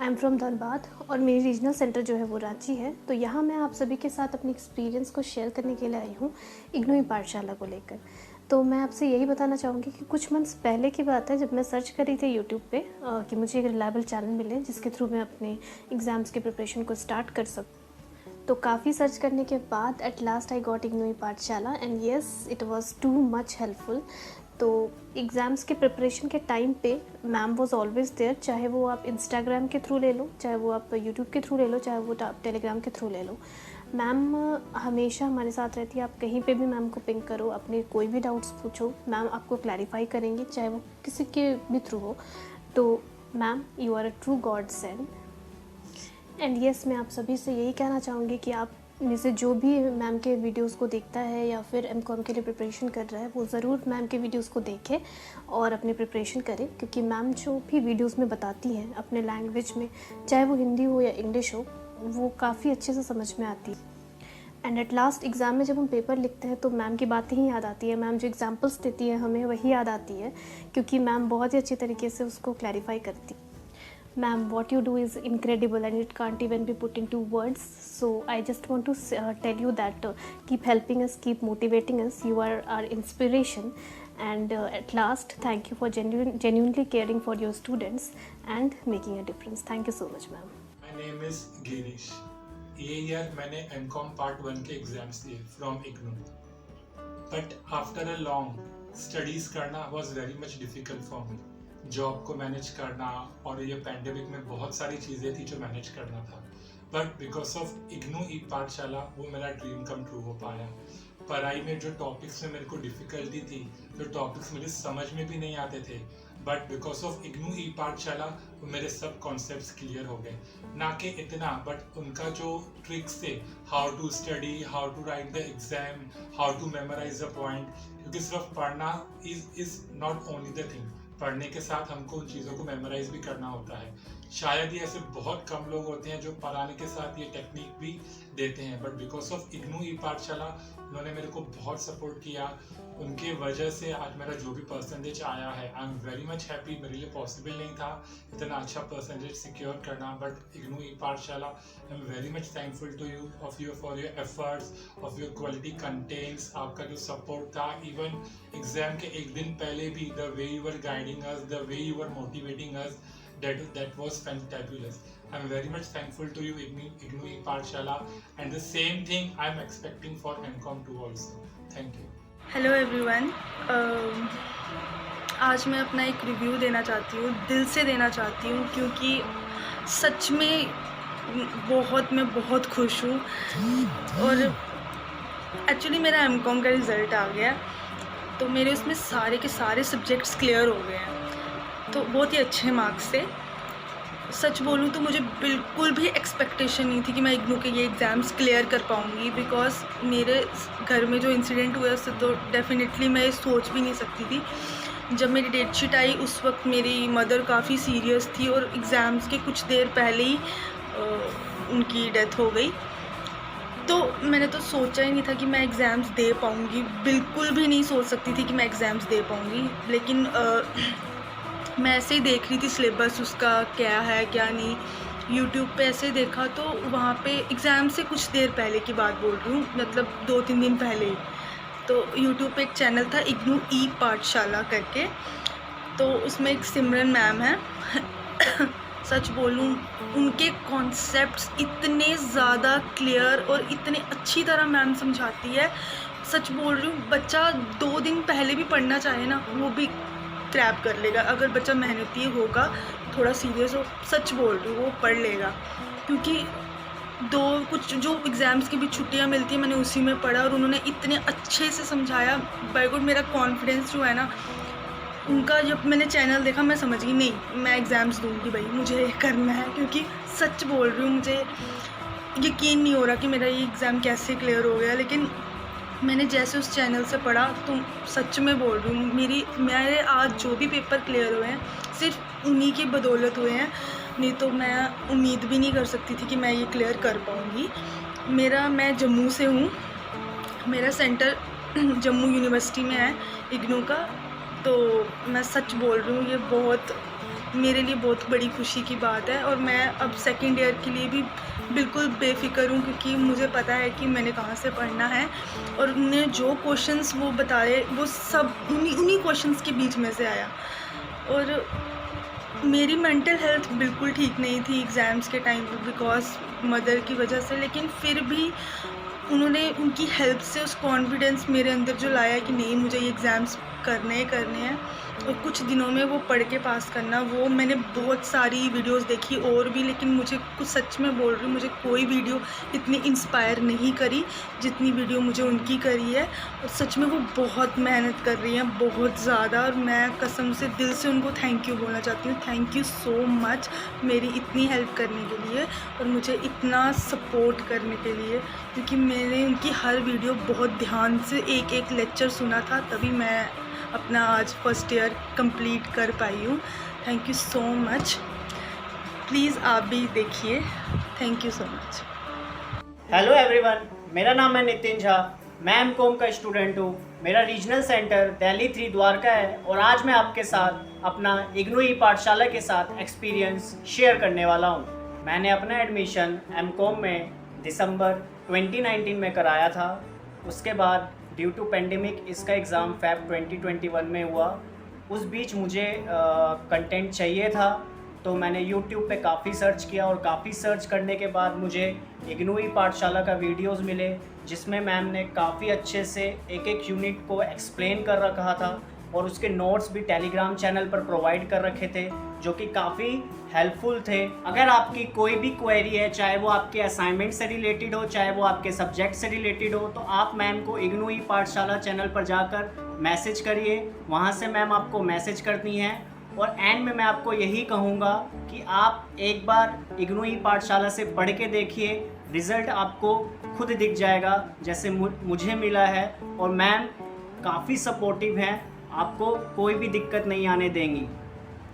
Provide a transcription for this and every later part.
I am from Dhanbad और मेरी regional centre जो है वो रांची है। तो यहाँ मैं आप सभी के साथ अपनी एक्सपीरियंस को शेयर करने के लिए आई हूँ इग्नू ई पाठशाला को लेकर। तो मैं आपसे यही बताना चाहूँगी कि कुछ मंथ्स पहले की बात है जब मैं सर्च कर रही थी यूट्यूब पे कि मुझे एक रिलायबल चैनल मिले जिसके थ्रू मैं अपने एग्ज़ाम्स की प्रिपरेशन को स्टार्ट कर सकूँ। तो काफ़ी सर्च करने के बाद at last I got IGNOU e Pathshala and yes it was too much helpful. तो एग्ज़ाम्स के प्रिपरेशन के टाइम पे मैम वाज ऑलवेज़ देयर, चाहे वो आप इंस्टाग्राम के थ्रू ले लो, चाहे वो आप यूट्यूब के थ्रू ले लो, चाहे वो आप टेलीग्राम के थ्रू ले लो। मैम हमेशा हमारे साथ रहती है। आप कहीं पे भी मैम को पिंग करो, अपने कोई भी डाउट्स पूछो, मैम आपको क्लैरिफाई करेंगी, चाहे वो किसी के भी थ्रू हो। तो ma'am you are a true godsend. And yes मैं आप सभी से यही कहना चाहूँगी कि आप में से जो भी मैम के वीडियोस को देखता है या फिर एमकॉम के लिए प्रिपरेशन कर रहा है वो ज़रूर मैम के वीडियोस को देखे और अपनी प्रिपरेशन करे, क्योंकि मैम जो भी वीडियोस में बताती हैं अपने लैंग्वेज में, चाहे वो हिंदी हो या इंग्लिश हो, वो काफ़ी अच्छे से समझ में आती है। एंड एट लास्ट एग्ज़ाम में जब हम पेपर लिखते हैं तो मैम की बातें ही याद आती है। मैम जो एग्जाम्पल्स देती है हमें वही याद आती है, क्योंकि मैम बहुत ही अच्छी तरीके से उसको क्लैरिफाई करती है। Ma'am, what you do is incredible and it can't even be put into words. So I just want to tell you that keep helping us, keep motivating us. You are our inspiration. And at last, thank you for genuinely caring for your students and making a difference. Thank you so much, ma'am. My name is Girish. ये year मैंने M Com part 1 के exams दिए from IGNOU, but after a long studies करना was very much difficult for me. Job को manage करना और ये pandemic में बहुत सारी चीज़ें थी जो मैनेज करना था, but because of IGNOU e पाठशाला वो मेरा ड्रीम कम ट्रू हो पाया। पढ़ाई में जो टॉपिक्स में मेरे को डिफ़िकल्टी थी, जो टॉपिक्स मुझे समझ में भी नहीं आते थे, but because of IGNOU e पाठशाला वो मेरे सब कॉन्सेप्ट्स क्लियर हो गए। ना कि इतना, बट उनका जो ट्रिक्स थे, how to study, how to write the exam, how to memorise the point, क्योंकि सिर्फ पढ़ना is not only the thing. पढ़ने के साथ हमको उन चीज़ों को मेमोराइज भी करना होता है। शायद ही ऐसे बहुत कम लोग होते हैं जो पढ़ाने के साथ ये टेक्निक भी देते हैं, but because of IGNOU e पाठशाला उन्होंने मेरे को बहुत सपोर्ट किया। उनके वजह से आज मेरा जो भी परसेंटेज आया है, I am very much happy. मेरे लिए पॉसिबल नहीं था इतना अच्छा परसेंटेज सिक्योर करना, but IGNOU e Pathshala I am very much thankful to you for your efforts, of your quality contents, आपका जो सपोर्ट था। इवन एग्जाम के एक दिन पहले भी the way you were guiding us, the way you were motivating us, that was fantabulous. I'm very much thankful to you, Ignu E Pathshala, and the same thing I'm expecting for MCOM 2 also. Thank you. Hello everyone, आज मैं अपना एक review देना चाहती हूँ, दिल से देना चाहती हूँ, क्योंकि सच में मैं बहुत खुश हूँ। और एक्चुअली मेरा एमकॉम का रिज़ल्ट आ गया, तो मेरे उसमें सारे के सारे सब्जेक्ट्स क्लियर हो गए हैं, तो बहुत ही अच्छे मार्क्स से। सच बोलूँ तो मुझे बिल्कुल भी एक्सपेक्टेशन नहीं थी कि मैं इग्नू के ये एग्ज़ाम्स क्लियर कर पाऊँगी, बिकॉज़ मेरे घर में जो इंसिडेंट हुआ उससे तो डेफिनेटली मैं सोच भी नहीं सकती थी। जब मेरी डेट शीट आई उस वक्त मेरी मदर काफ़ी सीरियस थी और एग्ज़ाम्स के कुछ देर पहले ही उनकी डेथ हो गई। तो मैंने तो सोचा ही नहीं था कि मैं एग्ज़ाम्स दे पाऊँगी, बिल्कुल भी नहीं सोच सकती थी कि मैं एग्ज़ाम्स दे पाऊँगी। लेकिन मैं ऐसे ही देख रही थी सिलेबस उसका क्या है क्या नहीं, यूट्यूब पे ऐसे देखा तो वहाँ पे एग्ज़ाम से कुछ देर पहले की बात बोल रही हूँ, मतलब 2-3 दिन पहले ही, तो यूट्यूब पे एक चैनल था इग्नू ई पाठशाला करके, तो उसमें एक सिमरन मैम है। सच बोलूँ उनके कॉन्सेप्ट्स इतने ज़्यादा क्लियर और इतने अच्छी तरह मैम समझाती है। सच बोल रही हूँ, बच्चा 2 दिन पहले भी पढ़ना चाहे ना वो भी क्रैप कर लेगा, अगर बच्चा मेहनती होगा, थोड़ा सीरियस हो। सच बोल रही हूँ वो पढ़ लेगा, क्योंकि कुछ जो एग्ज़ाम्स की भी छुट्टियाँ मिलती हैं मैंने उसी में पढ़ा और उन्होंने इतने अच्छे से समझाया। बाय गॉड मेरा कॉन्फिडेंस जो है ना, उनका जब मैंने चैनल देखा मैं समझ गई नहीं मैं एग्ज़ाम्स दूँगी भाई, मुझे करना है। क्योंकि सच बोल रही हूँ मुझे यकीन नहीं हो रहा कि मेरा ये एग्ज़ाम कैसे क्लियर हो गया, लेकिन मैंने जैसे उस चैनल से पढ़ा तो सच में बोल रही हूँ मेरे आज जो भी पेपर क्लियर हुए हैं सिर्फ उन्हीं की बदौलत हुए हैं, नहीं तो मैं उम्मीद भी नहीं कर सकती थी कि मैं ये क्लियर कर पाऊँगी। मैं जम्मू से हूँ, मेरा सेंटर जम्मू यूनिवर्सिटी में है इग्नू का। तो मैं सच बोल रही हूँ, ये बहुत मेरे लिए बहुत बड़ी खुशी की बात है। और मैं अब सेकंड ईयर के लिए भी बिल्कुल बेफिक्र हूँ, क्योंकि मुझे पता है कि मैंने कहाँ से पढ़ना है। और उन्होंने जो क्वेश्चंस वो बताए वो सब उन्हीं क्वेश्चंस के बीच में से आया। और मेरी मेंटल हेल्थ बिल्कुल ठीक नहीं थी एग्ज़ाम्स के टाइम पे बिकॉज़ मदर की वजह से, लेकिन फिर भी उन्होंने उनकी हेल्प से उस कॉन्फिडेंस मेरे अंदर जो लाया कि नहीं मुझे ये एग्ज़ाम्स करने हैं और कुछ दिनों में वो पढ़ के पास करना। वो मैंने बहुत सारी वीडियोस देखी और भी, लेकिन मुझे कुछ सच में बोल रही हूँ, मुझे कोई वीडियो इतनी इंस्पायर नहीं करी जितनी वीडियो मुझे उनकी करी है। और सच में वो बहुत मेहनत कर रही हैं, बहुत ज़्यादा। और मैं कसम से दिल से उनको थैंक यू बोलना चाहती हूँ। थैंक यू सो मच मेरी इतनी हेल्प करने के लिए और मुझे इतना सपोर्ट करने के लिए, क्योंकि मैंने उनकी हर वीडियो बहुत ध्यान से एक एक लेक्चर सुना था, तभी मैं अपना आज फर्स्ट ईयर कंप्लीट कर पाई हूँ। Thank you so much. Please आप भी देखिए। Thank you so much. Hello everyone, मेरा नाम है नितिन झा। मैं एमकॉम का स्टूडेंट हूँ। मेरा रीजनल सेंटर दिल्ली 3 द्वारका है और आज मैं आपके साथ अपना इग्नू ई पाठशाला के साथ एक्सपीरियंस शेयर करने वाला हूँ। मैंने अपना एडमिशन एमकॉम में दिसंबर 2019 में कराया था। उसके बाद ड्यू टू पेंडेमिक इसका एग्ज़ाम फ़ेब 2021 में हुआ। उस बीच मुझे कंटेंट चाहिए था, तो मैंने YouTube पे काफ़ी सर्च किया और काफ़ी सर्च करने के बाद मुझे इग्नू ई पाठशाला का वीडियोस मिले, जिसमें मैम ने काफ़ी अच्छे से एक एक यूनिट को एक्सप्लेन कर रखा था और उसके नोट्स भी टेलीग्राम चैनल पर प्रोवाइड कर रखे थे, जो कि काफ़ी हेल्पफुल थे। अगर आपकी कोई भी क्वेरी है, चाहे वो आपके असाइनमेंट से रिलेटेड हो, चाहे वो आपके सब्जेक्ट से रिलेटेड हो, तो आप मैम को इग्नू ई पाठशाला चैनल पर जाकर मैसेज करिए। वहाँ से मैम आपको मैसेज करती हैं। और एंड में मैं आपको यही कहूँगा कि आप एक बार इग्नू ई पाठशाला से पढ़ के देखिए, रिज़ल्ट आपको खुद दिख जाएगा जैसे मुझे मिला है। और मैम काफ़ी सपोर्टिव हैं, आपको कोई भी दिक्कत नहीं आने देंगी।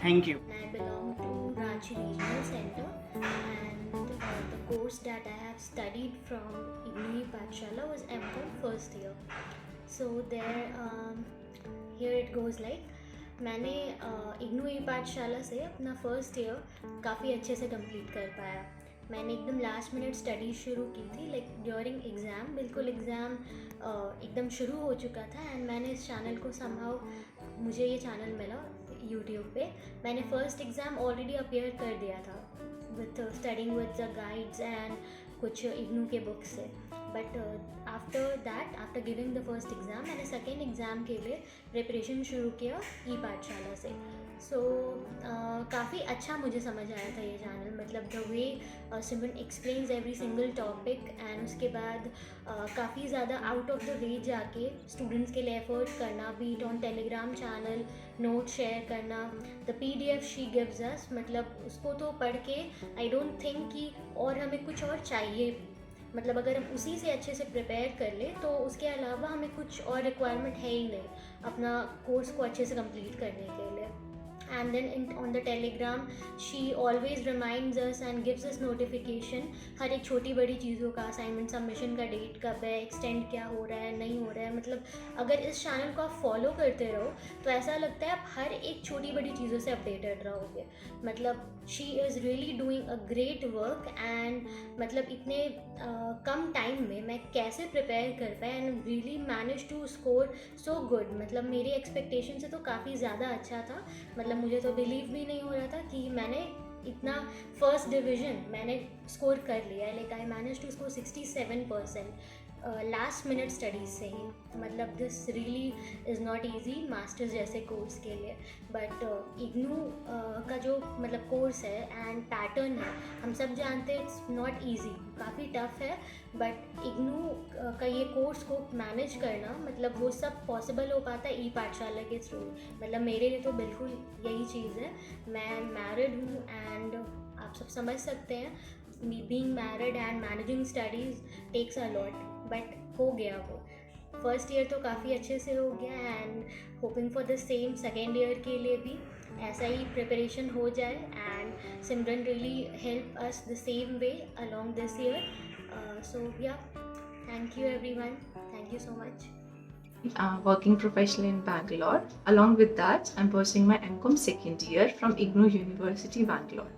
Thank you. I belong to Ranchi Regional Center, and the course that I have studied from IGNOU Pathshala was MCOM first year. So here it goes like मैंने IGNOU पाठशाला से अपना फर्स्ट ईयर काफ़ी अच्छे से कंप्लीट कर पाया। मैंने एकदम लास्ट मिनट स्टडी शुरू की थी, लाइक ड्यूरिंग एग्ज़ाम, बिल्कुल एग्ज़ाम एकदम शुरू हो चुका था। एंड मैंने इस चैनल को समहाउ, मुझे ये चैनल मिला यूट्यूब पे। मैंने फ़र्स्ट एग्ज़ाम ऑलरेडी अपीयर कर दिया था with studying with the guides and कुछ इग्नू के बुक्स से। But after that, after giving the first exam, मैंने सेकेंड एग्ज़ाम के लिए प्रिपरेशन शुरू किया ई पाठशाला से। सो काफ़ी अच्छा मुझे समझ आया था ये चैनल, मतलब the way Simran explains every single topic. And उसके बाद काफ़ी ज़्यादा आउट ऑफ द वे जाके स्टूडेंट्स के लिए एफर्ट करना, be it on Telegram channel, note share करना, the PDF she gives us, मतलब उसको तो पढ़ के आई डोंट थिंक कि और हमें कुछ और चाहिए भी। मतलब अगर हम उसी से अच्छे से प्रिपेयर कर ले तो उसके अलावा हमें कुछ और रिक्वायरमेंट है ही नहीं अपना कोर्स को अच्छे से कंप्लीट करने के लिए। and then on the telegram she always reminds us and gives us notification हर एक छोटी बड़ी चीज़ों का, असाइनमेंट सबमिशन का डेट कब है, एक्सटेंड क्या हो रहा है, नहीं हो रहा है। मतलब अगर इस चैनल को आप फॉलो करते रहो तो ऐसा लगता है आप हर एक छोटी बड़ी चीज़ों से अपडेटेड रहोगे। मतलब she is really doing a great work. And मतलब इतने कम टाइम में मैं कैसे प्रिपेयर कर पाया and really manage to score so good. मतलब मेरी एक्सपेक्टेशन से तो काफ़ी ज़्यादा अच्छा था। मतलब मुझे तो बिलीव भी नहीं हो रहा था कि मैंने इतना फर्स्ट डिवीज़न मैंने स्कोर कर लिया है। Like I manage to score 67% last minute studies से ही। मतलब this really is not easy masters जैसे कोर्स के लिए। बट इग्नू का जो मतलब कोर्स है एंड पैटर्न है, हम सब जानते हैं इट्स नॉट ईजी, काफ़ी टफ है। बट इग्नू का ये कोर्स को मैनेज करना, मतलब वो सब पॉसिबल हो पाता है ई पाठशाला के थ्रू। मतलब मेरे लिए तो बिल्कुल यही चीज़ है। मैं मैरिड हूँ एंड आप सब समझ सकते हैं being married and managing studies takes a lot, but हो गया वो। फर्स्ट ईयर तो काफ़ी अच्छे से हो गया and hoping for the same second year के लिए भी ऐसा ही प्रिपरेशन हो जाए। And Simran really help us the same way along this year. So yeah, thank you everyone, thank you so much. working professional in Bangalore. Along with that, I'm pursuing my MCOM second year from IGNOU University, Bangalore.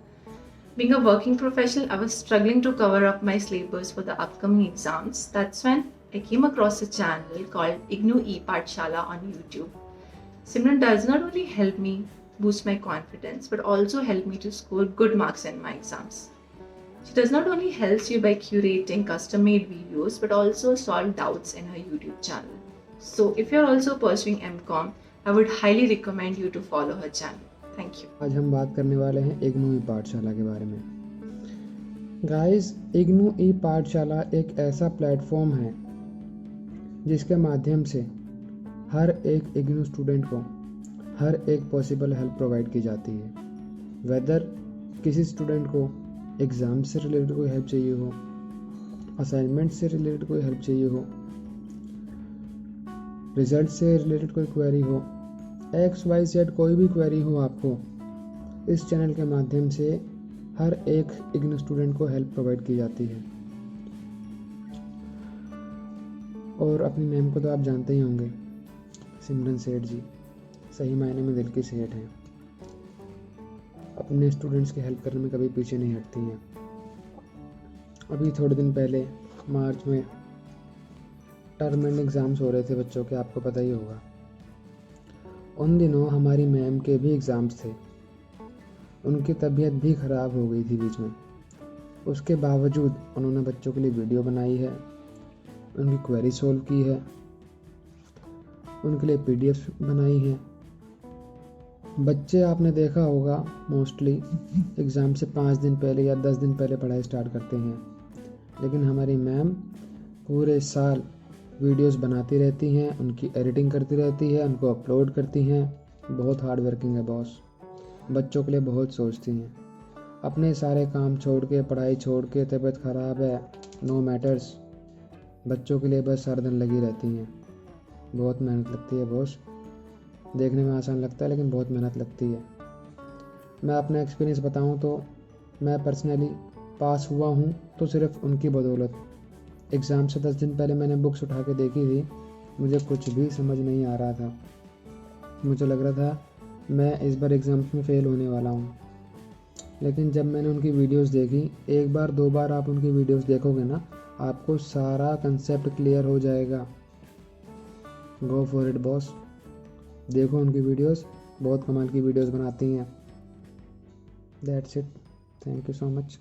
Being a working professional, I was struggling to cover up my syllabus for the upcoming exams. That's when I came across a channel called IGNOU ePathshala on YouTube. Simran does not only help me boost my confidence, but also help me to score good marks in my exams. She does not only helps you by curating custom-made videos, but also solve doubts in her YouTube channel. So if you're also pursuing MCOM, I would highly recommend you to follow her channel. Thank you. आज हम बात करने वाले हैं IGNOU e पाठशाला के बारे में। गाइस, इग्नू ई पाठशाला एक ऐसा प्लेटफॉर्म है जिसके माध्यम से हर एक इग्नू स्टूडेंट को हर एक पॉसिबल हेल्प प्रोवाइड की जाती है। वेदर किसी स्टूडेंट को एग्ज़ाम से रिलेटेड कोई हेल्प चाहिए हो, असाइनमेंट से रिलेटेड कोई हेल्प चाहिए हो, रिजल्ट से रिलेटेड कोई क्वेरी हो, XYZ कोई भी क्वेरी हो, आपको इस चैनल के माध्यम से हर एक इग्नू स्टूडेंट को हेल्प प्रोवाइड की जाती है। और अपनी मैम को तो आप जानते ही होंगे, सिमरन सेठ जी सही मायने में दिल की सेठ हैं। अपने स्टूडेंट्स की हेल्प करने में कभी पीछे नहीं हटती हैं। अभी थोड़े दिन पहले मार्च में टर्म एंड एग्ज़ाम्स हो रहे थे बच्चों के, आपको पता ही होगा। उन दिनों हमारी मैम के भी एग्ज़ाम्स थे, उनकी तबीयत भी ख़राब हो गई थी बीच में। उसके बावजूद उन्होंने बच्चों के लिए वीडियो बनाई है, उनकी क्वेरी सॉल्व की है, उनके लिए PDF बनाई है। बच्चे आपने देखा होगा मोस्टली एग्ज़ाम से 5 दिन पहले या 10 दिन पहले पढ़ाई स्टार्ट करते हैं, लेकिन हमारी मैम पूरे साल वीडियोस बनाती रहती हैं, उनकी एडिटिंग करती रहती है, उनको अपलोड करती हैं। बहुत हार्ड वर्किंग है बॉस, बच्चों के लिए बहुत सोचती हैं। अपने सारे काम छोड़ के, पढ़ाई छोड़ के, तबीयत ख़राब है, नो मैटर्स, बच्चों के लिए बस सारा दिन लगी रहती हैं। बहुत मेहनत लगती है बॉस, देखने में आसान लगता है लेकिन बहुत मेहनत लगती है। मैं अपना एक्सपीरियंस बताऊं तो मैं पर्सनली पास हुआ हूं तो सिर्फ उनकी बदौलत। एग्ज़ाम से 10 दिन पहले मैंने बुक्स उठा के देखी थी, मुझे कुछ भी समझ नहीं आ रहा था। मुझे लग रहा था मैं इस बार एग्ज़ाम्स में फ़ेल होने वाला हूँ। लेकिन जब मैंने उनकी वीडियोस देखी, एक बार 2 बार आप उनकी वीडियोस देखोगे ना, आपको सारा कंसेप्ट क्लियर हो जाएगा। गो फॉर इट बॉस, देखो उनकी वीडियोस, बहुत कमाल की वीडियोस बनाती हैं। That's it, thank you so much.